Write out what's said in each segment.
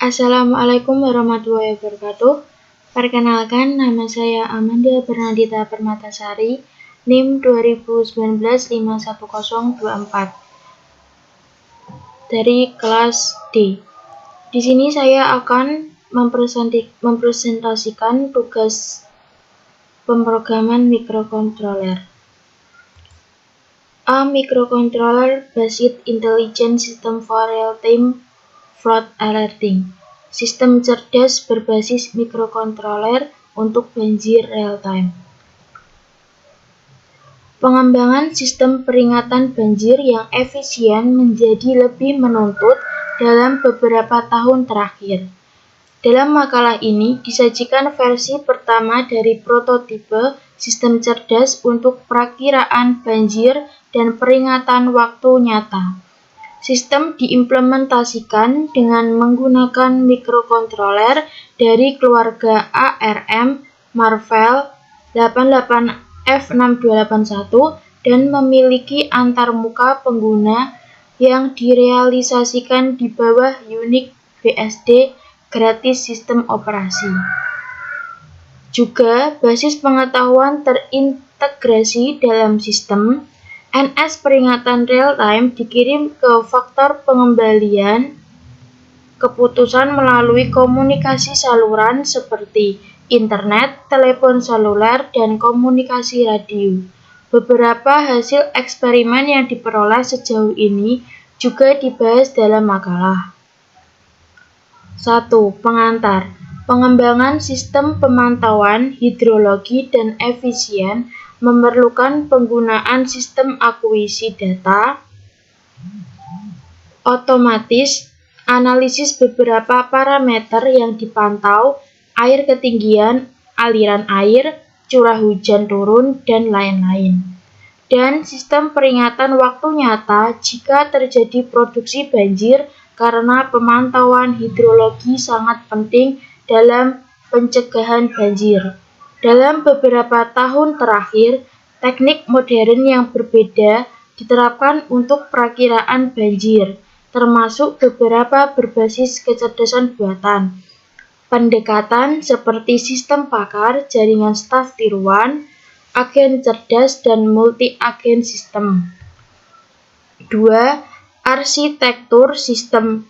Assalamualaikum warahmatullahi wabarakatuh. Perkenalkan, nama saya Amanda Bernadita Permatasari, NIM 2019-51024 dari kelas D. Di sini saya akan mempresentasikan tugas pemrograman microcontroller. A microcontroller-based intelligent system for real-time fraud alerting. Sistem cerdas berbasis mikrokontroler untuk banjir real-time. Pengembangan sistem peringatan banjir yang efisien menjadi lebih menuntut dalam beberapa tahun terakhir. Dalam makalah ini disajikan versi pertama dari prototipe sistem cerdas untuk perakiraan banjir dan peringatan waktu nyata. Sistem diimplementasikan dengan menggunakan mikrokontroler dari keluarga ARM Marvell 88F6281 dan memiliki antarmuka pengguna yang direalisasikan di bawah Unix BSD gratis sistem operasi. Juga basis pengetahuan terintegrasi dalam sistem. NS peringatan real-time dikirim ke faktor pengembalian keputusan melalui komunikasi saluran seperti internet, telepon seluler, dan komunikasi radio. Beberapa hasil eksperimen yang diperoleh sejauh ini juga dibahas dalam makalah. 1. Pengantar. Pengembangan sistem pemantauan hidrologi dan efisien memerlukan penggunaan sistem akuisisi data otomatis, analisis beberapa parameter yang dipantau, air ketinggian, aliran air, curah hujan turun, dan lain-lain. Dan sistem peringatan waktu nyata jika terjadi produksi banjir karena pemantauan hidrologi sangat penting dalam pencegahan banjir. Dalam beberapa tahun terakhir, teknik modern yang berbeda diterapkan untuk perakiraan banjir, termasuk beberapa berbasis kecerdasan buatan. Pendekatan seperti sistem pakar, jaringan staf tiruan, agen cerdas, dan multi-agen sistem. 2. Arsitektur sistem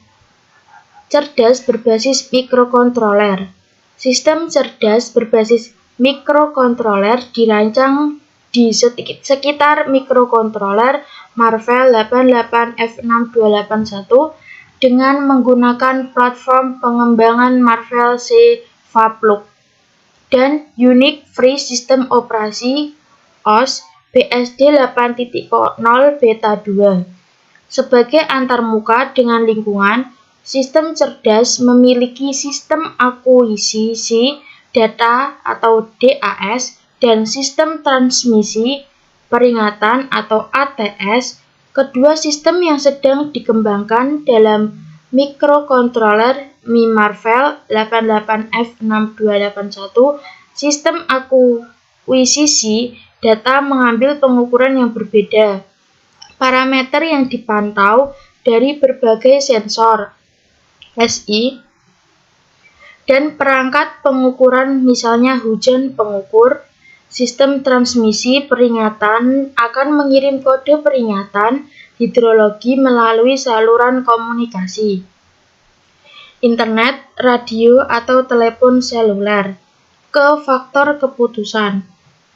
cerdas berbasis mikrokontroler. Sistem cerdas berbasis mikrokontroler dirancang di sekitar mikrokontroler Marvell 88F6281 dengan menggunakan platform pengembangan Marvell C Fabluk dan Unix Free System Operasi OS BSD 8.0 Beta 2. Sebagai antarmuka dengan lingkungan, sistem cerdas memiliki sistem akuisisi data atau DAS dan sistem transmisi peringatan atau ATS. Kedua sistem yang sedang dikembangkan dalam mikrokontroler Mi Marvell 88F6281. Sistem akuisisi data mengambil pengukuran yang berbeda, parameter yang dipantau dari berbagai sensor SI dan perangkat pengukuran, misalnya hujan pengukur. Sistem transmisi peringatan akan mengirim kode peringatan hidrologi melalui saluran komunikasi, internet, radio, atau telepon seluler ke faktor keputusan.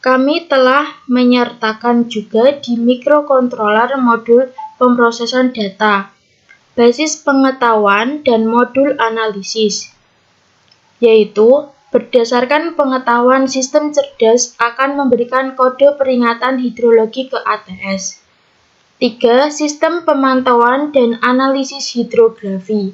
Kami telah menyertakan juga di mikrokontroler modul pemrosesan data, basis pengetahuan, dan modul analisis, yaitu berdasarkan pengetahuan sistem cerdas akan memberikan kode peringatan hidrologi ke ATS. 3. Sistem pemantauan dan analisis hidrografi.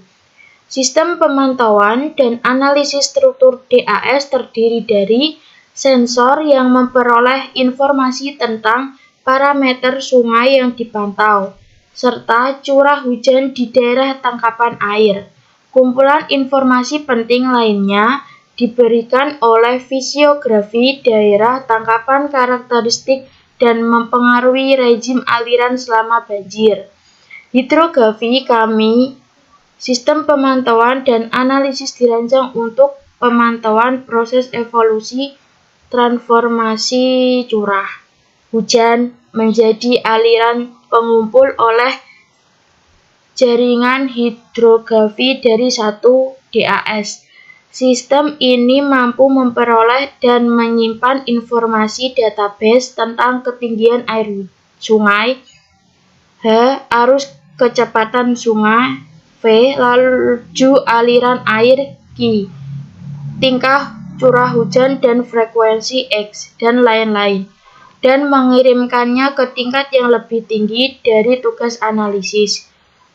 Sistem pemantauan dan analisis struktur DAS terdiri dari sensor yang memperoleh informasi tentang parameter sungai yang dipantau, serta curah hujan di daerah tangkapan air. Kumpulan informasi penting lainnya diberikan oleh fisiografi daerah tangkapan karakteristik dan mempengaruhi rezim aliran selama banjir. Hidrografi kami Sistem pemantauan dan analisis dirancang untuk pemantauan proses evolusi transformasi curah hujan menjadi aliran pengumpul oleh jaringan hidrografi dari satu DAS. Sistem ini mampu memperoleh dan menyimpan informasi database tentang ketinggian air sungai, arus kecepatan sungai, laju aliran air, tingkah curah hujan dan frekuensi X, dan lain-lain, dan mengirimkannya ke tingkat yang lebih tinggi dari tugas analisis.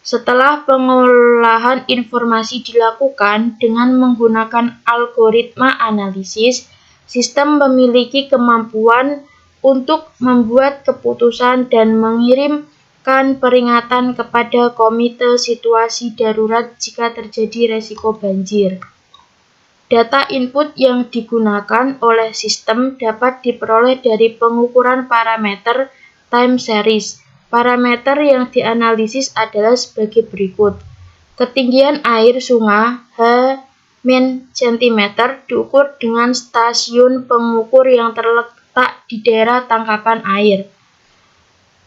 Setelah pengolahan informasi dilakukan dengan menggunakan algoritma analisis, sistem memiliki kemampuan untuk membuat keputusan dan mengirimkan peringatan kepada komite situasi darurat jika terjadi risiko banjir. Data input yang digunakan oleh sistem dapat diperoleh dari pengukuran parameter time series. Parameter yang dianalisis adalah sebagai berikut. Ketinggian air sungai H-cm diukur dengan stasiun pengukur yang terletak di daerah tangkapan air.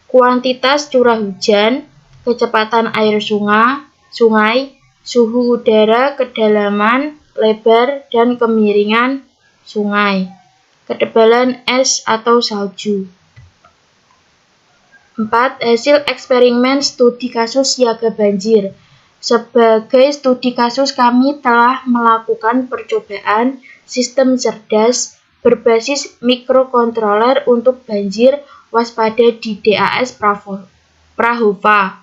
Kuantitas curah hujan, kecepatan air sungai, suhu udara, kedalaman, lebar, dan kemiringan sungai, ketebalan es atau salju. 4. Hasil eksperimen studi kasus siaga banjir. Sebagai studi kasus, kami telah melakukan percobaan sistem cerdas berbasis mikrokontroler untuk banjir waspada di DAS Prahova.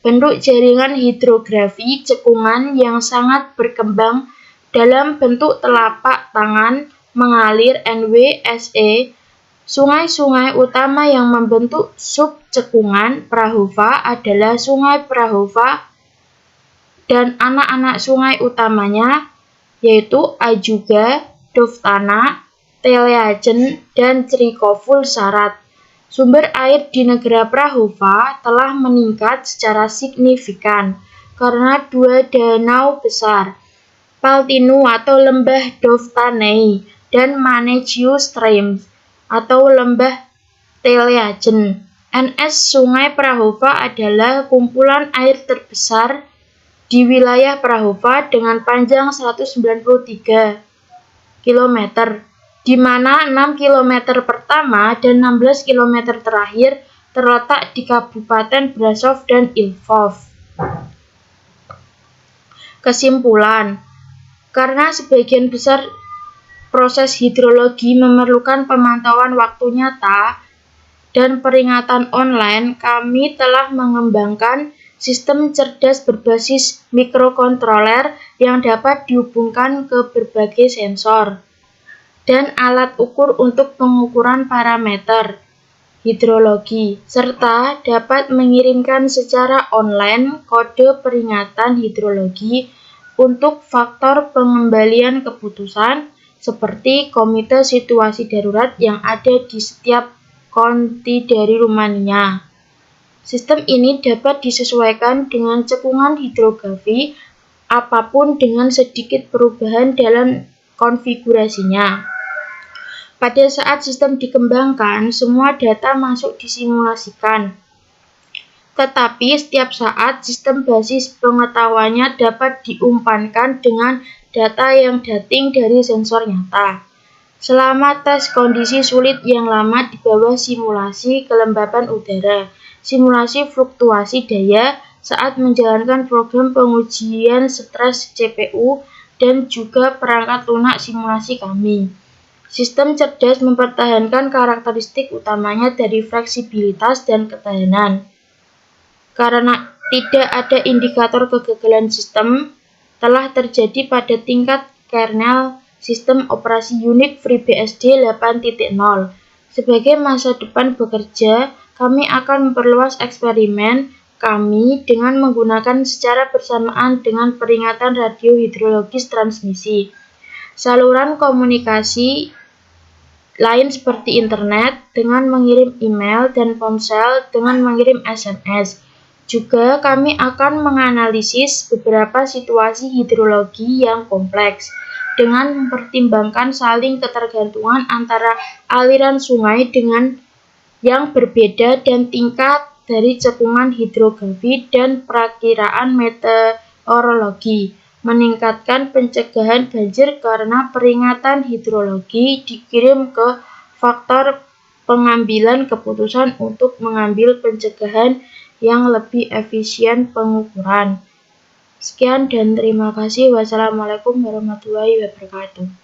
Bentuk jaringan hidrografi cekungan yang sangat berkembang dalam bentuk telapak tangan mengalir NWSE. Sungai-sungai utama yang membentuk sub-cekungan Prahova adalah Sungai Prahova dan anak-anak sungai utamanya, yaitu Ajuga, Dovtana, Teleachen, dan Crikhovul Sarat. Sumber air di negara Prahova telah meningkat secara signifikan karena dua danau besar, Paltinu atau lembah Dovtanei dan Manechiu Stream atau lembah Teleachen. NS Sungai Prahova adalah kumpulan air terbesar di wilayah Prahova dengan panjang 193 km, di mana 6 km pertama dan 16 km terakhir terletak di Kabupaten Brasov dan Lvov. Kesimpulan, karena sebagian besar proses hidrologi memerlukan pemantauan waktu nyata dan peringatan online, kami telah mengembangkan sistem cerdas berbasis mikrokontroler yang dapat dihubungkan ke berbagai sensor dan alat ukur untuk pengukuran parameter hidrologi, serta dapat mengirimkan secara online kode peringatan hidrologi untuk faktor pengembalian keputusan seperti komite situasi darurat yang ada di setiap county dari Rumania. Sistem ini dapat disesuaikan dengan cekungan hidrografi apapun dengan sedikit perubahan dalam konfigurasinya. Pada saat sistem dikembangkan, semua data masuk disimulasikan. Tetapi setiap saat sistem basis pengetahuannya dapat diumpankan dengan data yang dating dari sensor nyata. Selama tes kondisi sulit yang lama di bawah simulasi kelembapan udara, simulasi fluktuasi daya saat menjalankan program pengujian stres CPU, dan juga perangkat lunak simulasi kami. Sistem cerdas mempertahankan karakteristik utamanya dari fleksibilitas dan ketahanan. Karena tidak ada indikator kegagalan sistem, telah terjadi pada tingkat kernel sistem operasi Unix FreeBSD 8.0. Sebagai masa depan bekerja, kami akan memperluas eksperimen kami dengan menggunakan secara bersamaan dengan peringatan radio hidrologis transmisi, saluran komunikasi lain seperti internet dengan mengirim email dan ponsel dengan mengirim SMS. Juga kami akan menganalisis beberapa situasi hidrologi yang kompleks dengan mempertimbangkan saling ketergantungan antara aliran sungai dengan yang berbeda dan tingkat dari cekungan hidrografi dan perakiraan meteorologi, meningkatkan pencegahan banjir karena peringatan hidrologi dikirim ke faktor pengambilan keputusan untuk mengambil pencegahan yang lebih efisien pengukuran. Sekian dan terima kasih. Wassalamualaikum warahmatullahi wabarakatuh.